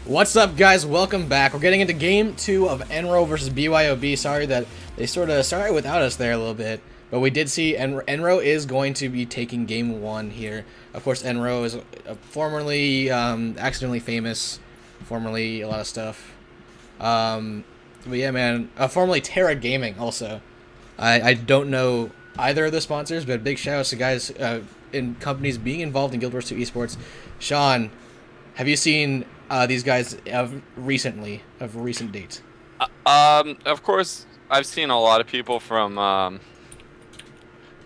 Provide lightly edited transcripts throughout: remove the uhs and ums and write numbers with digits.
What's up, guys? Welcome back. We're getting into game 2 of Enro versus BYOB. Sorry that they sort of started without us there a little bit, but we did see Enro is going to be taking game 1 here. Of course, Enro is formerly accidentally famous, formerly a lot of stuff. But yeah, man, formerly Terra Gaming also. I don't know either of the sponsors, but big shout outs to guys in companies being involved in Guild Wars 2 esports. Sean, have you seen these guys of recent dates? Of course, I've seen a lot of people from,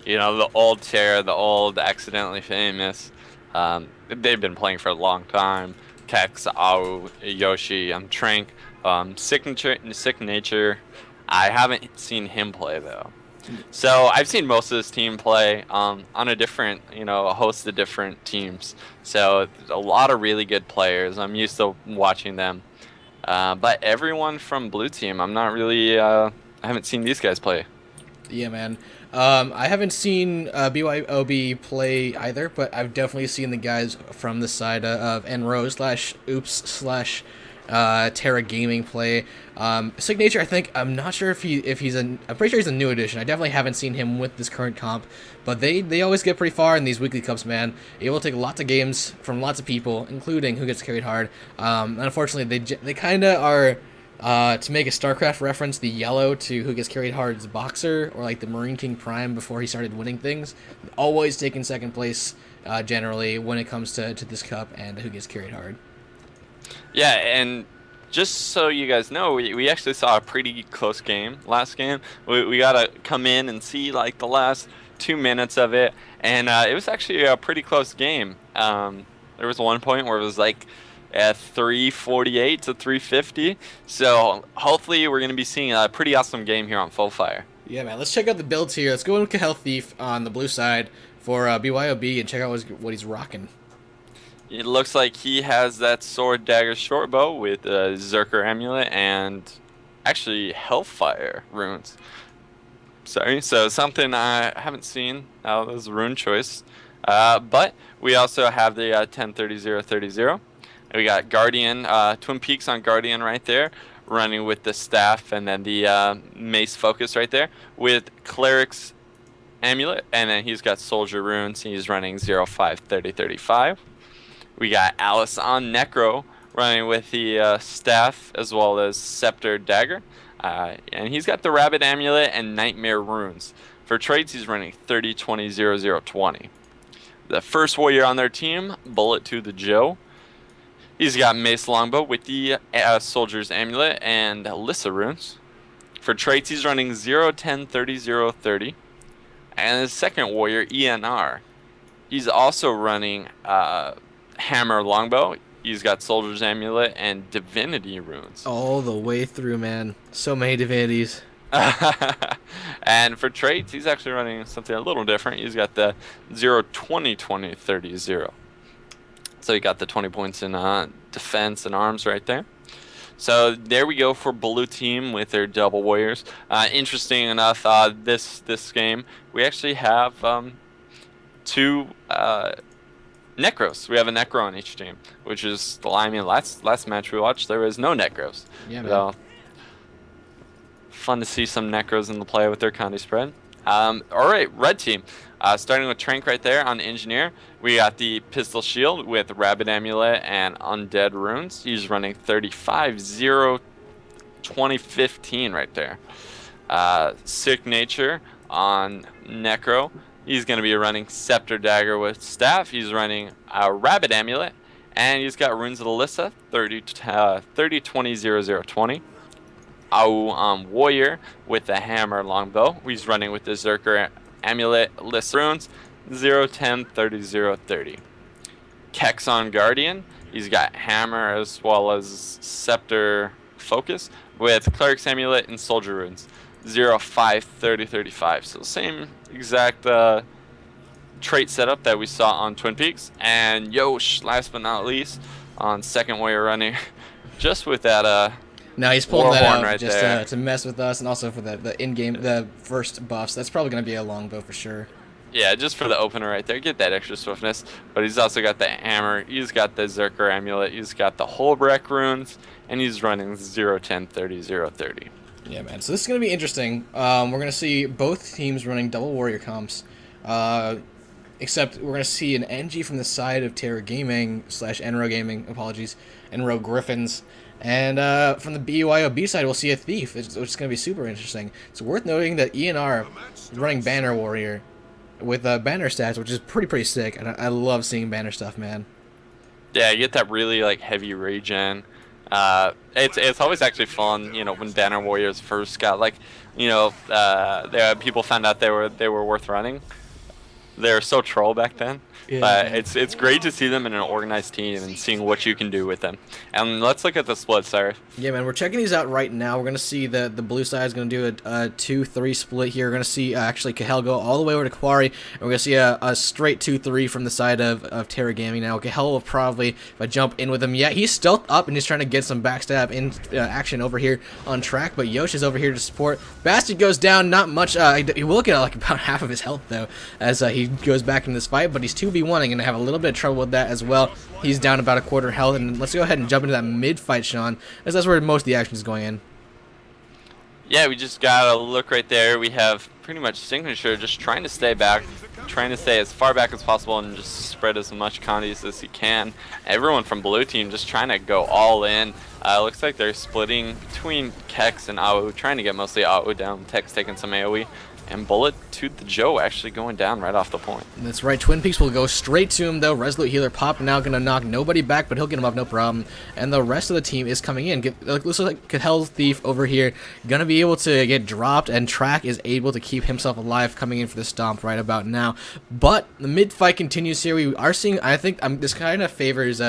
the old Terra, the old Accidentally Famous. They've been playing for a long time. Kex, Au, Yoshi, Trank, Sick Nature. I haven't seen him play though. So I've seen most of this team play on a host of different teams. So a lot of really good players. I'm used to watching them. But everyone from Blue Team, I'm not really. I haven't seen these guys play. Yeah, man. I haven't seen BYOB play either, but I've definitely seen the guys from the side of Enro slash Oops slash Terra Gaming play. Signature, I think, I'm not sure if I'm pretty sure he's a new addition. I definitely haven't seen him with this current comp, but they always get pretty far in these weekly cups, man. Able to take lots of games from lots of people, including Who Gets Carried Hard. Unfortunately, they kind of are. To make a StarCraft reference, the yellow to Who Gets Carried Hard's Boxer, or like the Marine King Prime before he started winning things, always taking second place generally when it comes to this cup and Who Gets Carried Hard. Yeah, and just so you guys know, we actually saw a pretty close game last game. We got to come in and see like the last 2 minutes of it, and it was actually a pretty close game. There was one point where it was like at 348 to 350. So hopefully we're going to be seeing a pretty awesome game here on Full Fire. Yeah, man. Let's check out the builds here. Let's go into Health Thief on the blue side for BYOB and check out what he's rocking. It looks like he has that sword dagger short bow with a Zerker amulet and actually Hellfire runes. Sorry, so something I haven't seen out of this rune choice. But we also have the 10-30-0-30-0. We got Guardian, Twin Peaks on Guardian right there, running with the staff and then the mace focus right there with Cleric's amulet, and then he's got soldier runes. He's running 05-30-35. We got Alice on Necro, running with the staff as well as scepter dagger, and he's got the rabbit amulet and nightmare runes. For trades, he's running 30-20-00-20. The first warrior on their team, Bullet to the Joe. He's got Mace Longbow with the Soldier's Amulet and Lissa runes. For traits, he's running 0-10-30-0-30. And his second warrior, ENR. He's also running Hammer Longbow. He's got Soldier's Amulet and Divinity runes. All the way through, man. So many divinities. And for traits, he's actually running something a little different. He's got the 0-20-20-30-0. So you got the 20 points in defense and arms right there. So there we go for Blue Team with their double warriors. Interesting enough, this game we actually have two Necros. We have a Necro on each team, which is I mean last match we watched there was no Necros. Yeah, man. So fun to see some Necros in the play with their Condi spread. All right, Red Team. Starting with Trank right there on Engineer, we got the Pistol Shield with Rabbit Amulet and Undead Runes. He's running 35-0-20-15 right there. Sick Nature on Necro. He's going to be running Scepter Dagger with Staff. He's running a Rabbit Amulet, and he's got Runes of Alyssa, 30-20-00-20. Au Warrior with the Hammer Longbow. He's running with the Zerker Amulet list runes 0-10-30-0-30. Kex on Guardian. He's got Hammer as well as Scepter Focus with Cleric's Amulet and Soldier runes 0-5-30-35. So same exact trait setup that we saw on Twin Peaks. And Yosh, last but not least, on second warrior running, just with that No, he's pulling that out right just to mess with us, and also for the in-game, the first buffs. That's probably going to be a longbow for sure. Yeah, just for the opener right there, get that extra swiftness. But he's also got the hammer, he's got the Zerker amulet, he's got the Holbreck runes, and he's running 0, 10, 30, 0, 30. Yeah, man. So this is going to be interesting. We're going to see both teams running double warrior comps. Except we're going to see an NG from the side of Terra Gaming / Enro Gaming, apologies, Enro Griffins. And from the BYOB side, we'll see a Thief, which is going to be super interesting. It's worth noting that ENR is running Banner Warrior with Banner stats, which is pretty sick. And I love seeing Banner stuff, man. Yeah, you get that really like heavy regen. It's always actually fun, you know, when Banner Warriors first got like, you know, people found out they were worth running. They were so troll back then. Yeah, but it's great to see them in an organized team and seeing what you can do with them. And let's look at the split, Sireph. Yeah, man, we're checking these out right now. We're going to see the blue side is going to do a 2-3 split here. We're going to see actually Cahel go all the way over to Quarry. And we're going to see a straight 2-3 from the side of Terra Gaming now. Cahel will probably, if I jump in with him, yeah, he's stealthed up and he's trying to get some backstab in action over here on track. But Yosh is over here to support. Bastard goes down, not much. He will get like about half of his health, though, as he goes back in this fight. But he's 2v1ing and have a little bit of trouble with that as well. He's down about a quarter health, and let's go ahead and jump into that mid fight, Sean, as that's where most of the action is going in. Yeah, we just got a look right there. We have pretty much Signature just trying to stay back, trying to stay as far back as possible and just spread as much condies as he can. Everyone from blue team just trying to go all in. Looks like they're splitting between Kex and AU, trying to get mostly AU down. Tech's taking some AoE. And Bullet to the Joe actually going down right off the point. That's right. Twin Peaks will go straight to him, though. Resolute Healer pop now going to knock nobody back, but he'll get him up no problem. And the rest of the team is coming in. Looks like Cahel's Thief over here going to be able to get dropped, and Track is able to keep himself alive coming in for the Stomp right about now. But the mid-fight continues here. We are seeing, I think, this kind of favors...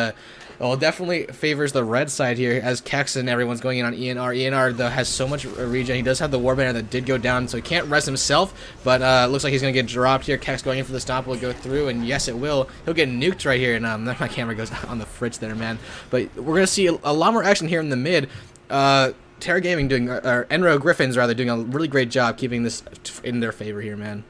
well, it definitely favors the red side here, as Kex and everyone's going in on ENR. ENR, though, has so much regen. He does have the Warbanner that did go down, so he can't rest himself, but looks like he's going to get dropped here. Kex going in for the Stomp will go through, and yes, it will. He'll get nuked right here, and my camera goes on the fritz there, man. But we're going to see a lot more action here in the mid. Terra Gaming doing, or Enro Griffins, rather, doing a really great job keeping this in their favor here, man.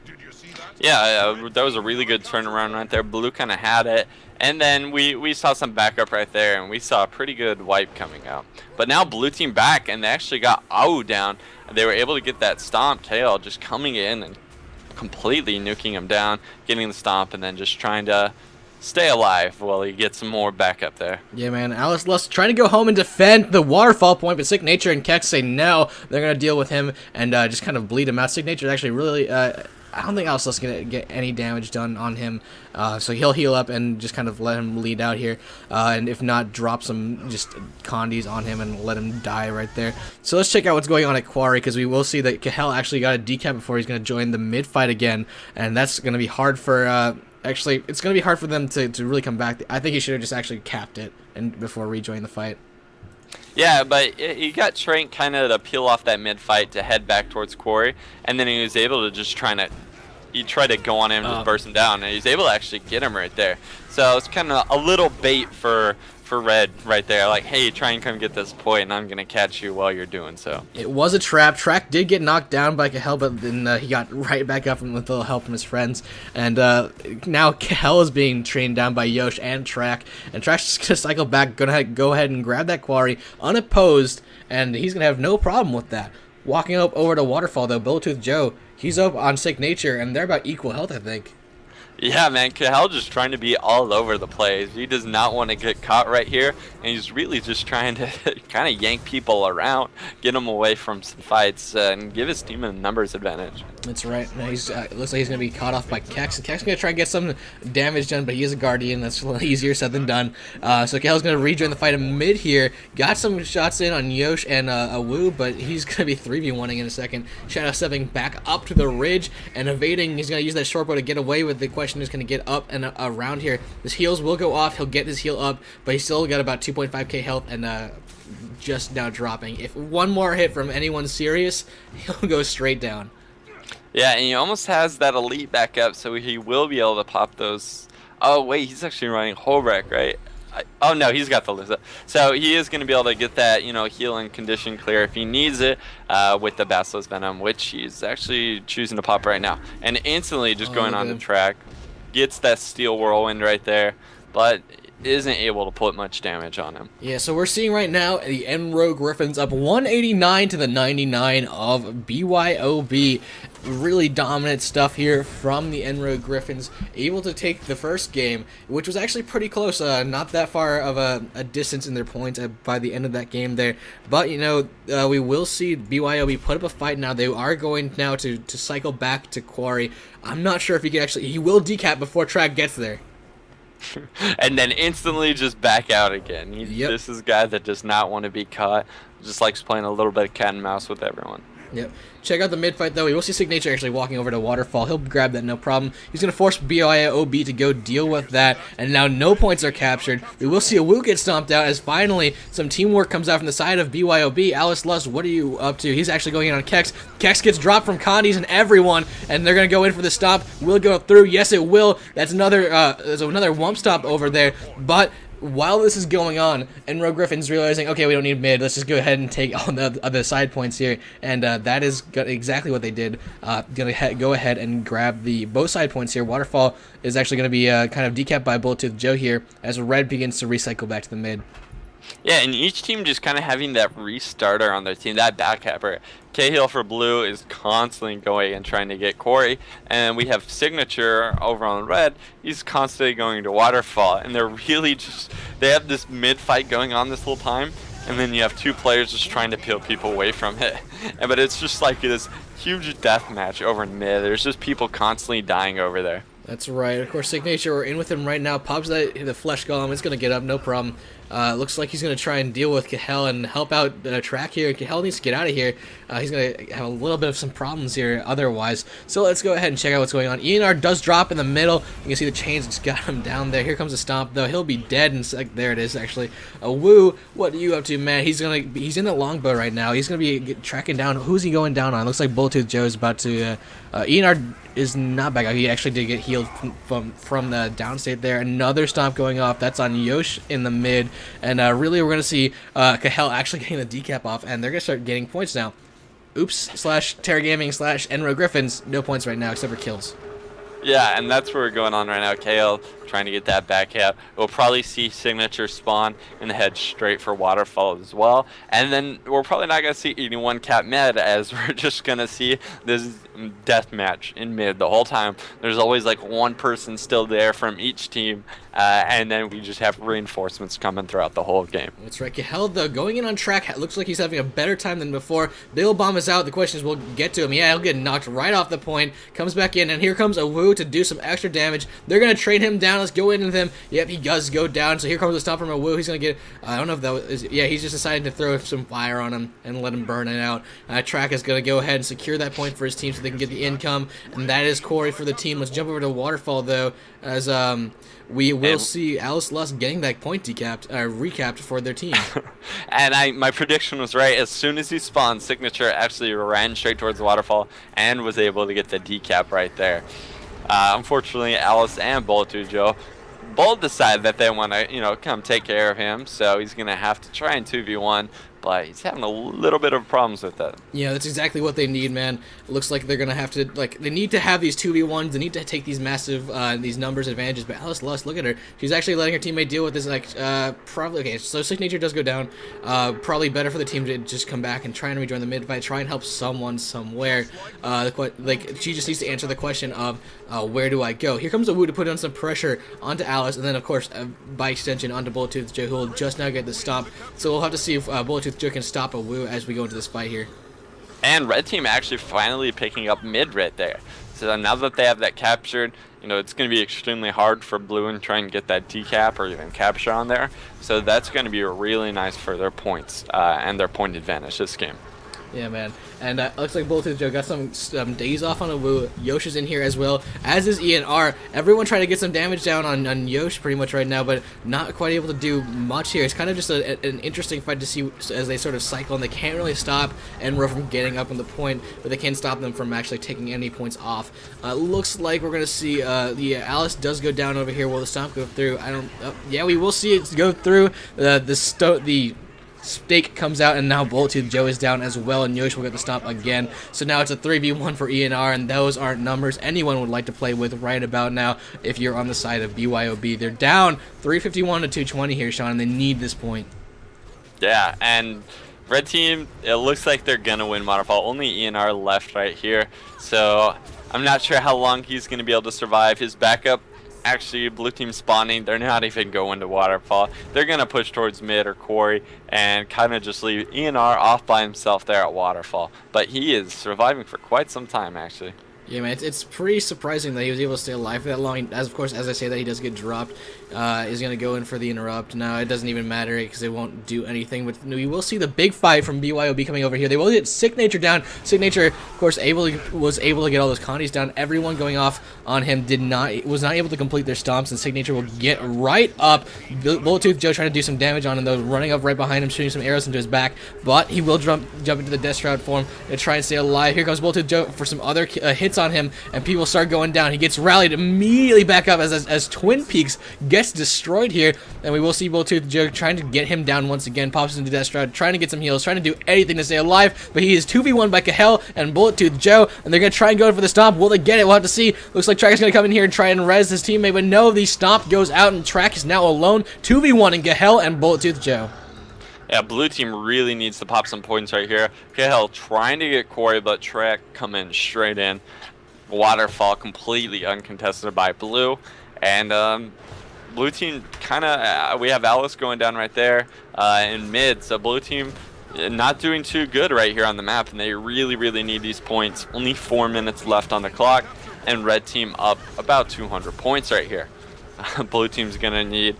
Yeah, that was a really good turnaround right there. Blue kind of had it. And then we saw some backup right there, and we saw a pretty good wipe coming out. But now blue team back, and they actually got AU down. They were able to get that Stomp tail just coming in and completely nuking him down, getting the Stomp, and then just trying to stay alive while he gets some more backup there. Yeah, man. Alice Lust trying to go home and defend the waterfall point, but Sick Nature and Kex say no. They're going to deal with him and just kind of bleed him out. Sick Nature is actually really... I don't think Alice Lust's going to get any damage done on him, so he'll heal up and just kind of let him lead out here, and if not, drop some just condies on him and let him die right there. So let's check out what's going on at Quarry, because we will see that Cahel actually got a decap before he's going to join the mid-fight again, and that's going to be hard for... Actually, it's going to be hard for them to really come back. I think he should have just actually capped it and before rejoining the fight. Yeah, but he got Trank kind of to peel off that mid-fight to head back towards Quarry, and then he was able to just he tried to go on him and just burst him down, and he was able to actually get him right there. So it's kind of a little bait for Red right there, like, hey, try and come get this point, and I'm gonna catch you while you're doing so. It was a trap. Track did get knocked down by Cahel, but then he got right back up with a little help from his friends. And now Cahel is being trained down by Yosh and Track's just gonna cycle back, gonna go ahead and grab that Quarry unopposed, and he's gonna have no problem with that. Walking up over to Waterfall, though, Bulletooth Joe, he's up on Sick Nature, and they're about equal health, I think. Yeah, man, Cahel just trying to be all over the place. He does not want to get caught right here, and he's really just trying to kind of yank people around, get them away from some fights, and give his team a numbers advantage. That's right. Now he's looks like he's going to be caught off by Kex, and Kex is going to try and get some damage done, but he is a Guardian. That's a little easier said than done. So Cahel's going to rejoin the fight in mid here. Got some shots in on Yosh and Wu, but he's going to be 3v1ing in a second. Shadow stepping back up to the ridge and evading. He's going to use that short bow to get away with the question. Is going to get up and around here. His heals will go off. He'll get his heal up, but he's still got about 2.5k health and just now dropping. If one more hit from anyone serious, he'll go straight down. Yeah, and he almost has that elite back up, so he will be able to pop those. Oh wait, he's actually running Holbreck, right? Oh no, he's got the Lizard. So he is going to be able to get that, you know, heal and condition clear if he needs it with the Basilisk Venom, which he's actually choosing to pop right now. And instantly just going on the track, gets that Steel Whirlwind right there, but isn't able to put much damage on him. Yeah, so we're seeing right now the Enro Griffins up 189 to the 99 of BYOB. Really dominant stuff here from the Enro Griffins, able to take the first game, which was actually pretty close, not that far of a distance in their points by the end of that game there. But, you know, we will see BYOB put up a fight now. They are going now to cycle back to Quarry. I'm not sure if he will decap before Track gets there. And then instantly just back out again. This is a guy that does not want to be caught. Just likes playing a little bit of cat and mouse with everyone. Yep. Check out the mid fight though. We will see Signature actually walking over to Waterfall. He'll grab that, no problem. He's going to force BYOB to go deal with that, and now no points are captured. We will see a Wu get stomped out as finally some teamwork comes out from the side of BYOB. Alice Lust, what are you up to? He's actually going in on Kex. Kex gets dropped from Condies and everyone, and they're going to go in for the stomp. Will go through. Yes, it will. That's another there's another wump stop over there, but while this is going on, Enro Griffin's realizing, okay, we don't need mid, let's just go ahead and take all the other side points here, and that is exactly what they did. Gonna go ahead and grab both side points here. Waterfall is actually going to be kind of decapped by Bullet Joe here, as Red begins to recycle back to the mid. Yeah, and each team just kind of having that restarter on their team, that backcapper. Cahill for Blue is constantly going and trying to get Corey, and we have Signature over on Red. He's constantly going to Waterfall, and they're really they have this mid fight going on this whole time, and then you have two players just trying to peel people away from it. But it's just like this huge death match over mid. There's just people constantly dying over there. That's right. Of course, Signature, we're in with him right now. Pops the Flesh Golem. It's going to get up, no problem. Looks like he's going to try and deal with Cahel and help out Track here. Cahel needs to get out of here. He's going to have a little bit of some problems here otherwise. So let's go ahead and check out what's going on. ENR does drop in the middle. You can see the chains just got him down there. Here comes a stomp, though. He'll be dead. And there it is, actually. Wu, what are you up to, man? He's in the longbow right now. He's going to be tracking down. Who's he going down on? Looks like Bulltooth Joe's about to... ENR is not back out. He actually did get healed from the downstate there. Another stomp going off. That's on Yosh in the mid. And really, we're going to see Cahel actually getting the decap off, and they're going to start getting points now. Oops, / Terra Gaming / Enro Griffins. No points right now except for kills. Yeah, and that's where we're going on right now. KL trying to get that back cap. We'll probably see Signature spawn and head straight for Waterfall as well. And then we're probably not going to see anyone cap mid, as we're just going to see this death match in mid the whole time. There's always like one person still there from each team, and then we just have reinforcements coming throughout the whole game. That's right. Cahel, though, going in on track, looks like he's having a better time than before. Bill Bomb is out. The question is, we'll get to him. Yeah, he'll get knocked right off the point. Comes back in, and here comes a Wu to do some extra damage. They're going to trade him down. Let's go in with him. Yep, he does go down. So here comes a stomp from a Wu. He's going to get, I don't know if that was, yeah, he's just decided to throw some fire on him and let him burn it out. Track is going to go ahead and secure that point for his team so they can get the income. And that is Corey for the team. Let's jump over to Waterfall, though, as we will see Alice Lust getting that point recapped for their team. And my prediction was right. As soon as he spawned, Signature actually ran straight towards the Waterfall and was able to get the decap right there. Unfortunately, Alice and Bullet Joe both decide that they want to, come take care of him. So he's going to have to try and 2v1. But he's having a little bit of problems with that. Yeah, that's exactly what they need, man. It looks like they're going to have to, they need to have these 2v1s. They need to take these massive, these numbers advantages. But Alice Lust, look at her. She's actually letting her teammate deal with this, probably, okay, so Signature does go down. Probably better for the team to just come back and try and rejoin the mid-fight, try and help someone somewhere. She just needs to answer the question of, where do I go? Here comes a Wu to put on some pressure onto Alice, and then, of course, by extension, onto Bullet Joe, who will just now get the stomp. So we'll have to see if Bullet Joe can stop a Wu as we go into this fight here. And Red Team actually finally picking up mid right there. So now that they have that captured, it's going to be extremely hard for Blue and try and get that decap or even capture on there. So that's going to be really nice for their points and their point advantage this game. Yeah, man. And looks like Bullet Joe got some days off on a Woo. Yosh is in here as well, as is ENR. Everyone trying to get some damage down on Yosh pretty much right now, but not quite able to do much here. It's kind of just an interesting fight to see as they sort of cycle, and they can't really stop Enro from getting up on the point, but they can't stop them from actually taking any points off. Looks like we're going to see the Alice does go down over here. Will the Stomp go through? I don't... yeah, we will see it go through. The Stake comes out, and now Bullet Joe is down as well, and Yosh will get the Stomp again. So now it's a 3v1 for ENR, and those aren't numbers anyone would like to play with right about now if you're on the side of BYOB. They're down 351 to 220 here, Sean, and they need this point. Yeah, and red team, it looks like they're going to win Waterfall. Only ENR left right here, so I'm not sure how long he's going to be able to survive. His backup, actually, blue team spawning, they're not even going to Waterfall. They're going to push towards mid or quarry and kind of just leave ENR off by himself there at Waterfall. But he is surviving for quite some time, actually. Yeah, man, it's pretty surprising that he was able to stay alive for that long. As of course, as I say that, he does get dropped. He's going to go in for the interrupt. Now, it doesn't even matter because it won't do anything. But we will see the big fight from BYOB coming over here. They will get Sick Nature down. Sick Nature, of course, was able to get all those condies down. Everyone going off on him was not able to complete their stomps, and Sick Nature will get right up. Bullet Joe trying to do some damage on him, though, running up right behind him, shooting some arrows into his back. But he will jump into the Death Shroud form and try and stay alive. Here comes Bullet Joe for some other hits on him, and people start going down. He gets rallied immediately back up as Twin Peaks gets destroyed here, and we will see Bullet Joe trying to get him down once again. Pops into Death Shroud, trying to get some heals, trying to do anything to stay alive, but he is 2v1 by Kahel and Bullet Joe, and they're going to try and go for the Stomp. Will they get it? We'll have to see. Looks like Track is going to come in here and try and res his teammate, but no, the Stomp goes out, and Track is now alone. 2v1 in Kahel and Bullet Joe. Yeah, blue team really needs to pop some points right here. Kahel trying to get Quarry, but Track coming straight in. Waterfall completely uncontested by blue, and blue team kind of we have Alice going down right there in mid, so blue team not doing too good right here on the map, and they really need these points. Only 4 minutes left on the clock, and red team up about 200 points right here. Blue team's gonna need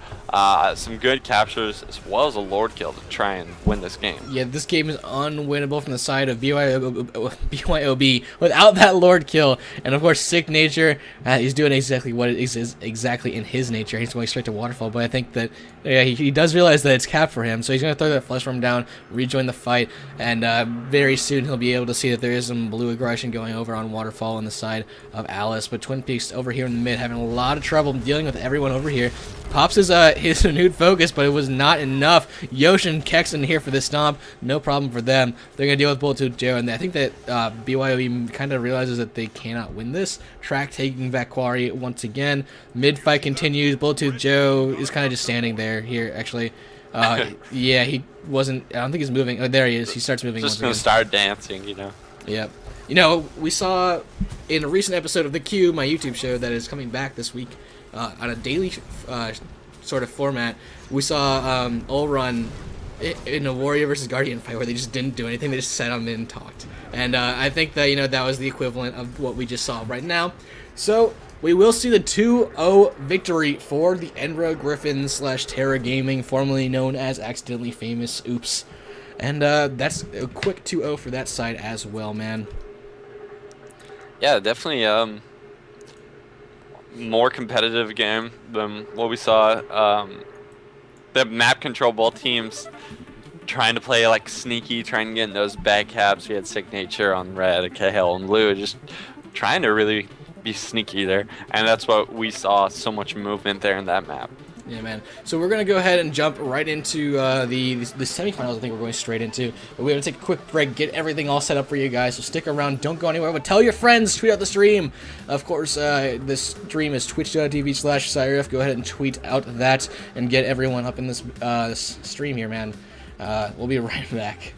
some good captures as well as a Lord kill to try and win this game. Yeah, this game is unwinnable from the side of BYOB without that Lord kill. And of course, Sick Nature, he's doing exactly what it is exactly in his nature. He's going straight to Waterfall, but I think that he does realize that it's capped for him, so he's going to throw that Flesh Worm down, rejoin the fight, and very soon he'll be able to see that there is some blue aggression going over on Waterfall on the side of Alice. But Twin Peaks over here in the mid having a lot of trouble dealing with everyone over here. Pops his renewed focus, but it was not enough. Yosh and Kex in here for this Stomp. No problem for them. They're going to deal with Bullet Joe, and I think that BYOB kind of realizes that they cannot win this. Track taking back Quarry once again. Mid-fight continues. Bullet Joe is kind of just standing there here, actually. Yeah, he wasn't... I don't think he's moving. Oh, there he is. He starts moving. Just going to start dancing, you know. Yep. You know, we saw in a recent episode of The Q, my YouTube show that is coming back this week, on a daily sort of format, we saw Ulrun in a Warrior versus Guardian fight where they just didn't do anything. They just sat on mid and talked. And I think that, you know, that was the equivalent of what we just saw right now. So we will see the 2-0 victory for the Enro Griffins / Terra Gaming, formerly known as Accidentally Famous Oops. And that's a quick 2-0 for that side as well, man. Yeah, definitely more competitive game than what we saw. The map control, both teams trying to play like sneaky, trying to get in those back cabs. We had Sick Nature on red, Kahel and blue, just trying to really be sneaky there. And that's what we saw, so much movement there in that map. Yeah, man. So we're going to go ahead and jump right into the semifinals. I think we're going straight into. But we're going to take a quick break, get everything all set up for you guys. So stick around. Don't go anywhere. But tell your friends. Tweet out the stream. Of course, this stream is twitch.tv/Sireph. Go ahead and tweet out that and get everyone up in this stream here, man. We'll be right back.